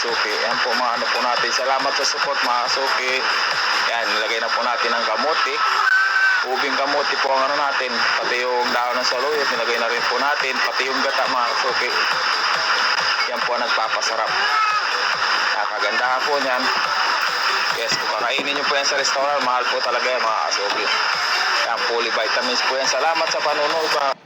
kasuki. Yan po mga ano po natin. Salamat sa support mga kasuki. Yan, nilagay na po natin ang kamote. Ubing kamote po ang ano natin. Pati yung dahon ng saluyot, nilagay na rin po natin. Pati yung gata mga kasuki. Yan po ang nagpapasarap. Kagandahan po niyan. Yes, kung kakainin nyo po yan sa restaurant, mahal po talaga yan mga kasuki. Yan, fully vitamins po yan. Salamat sa panunod.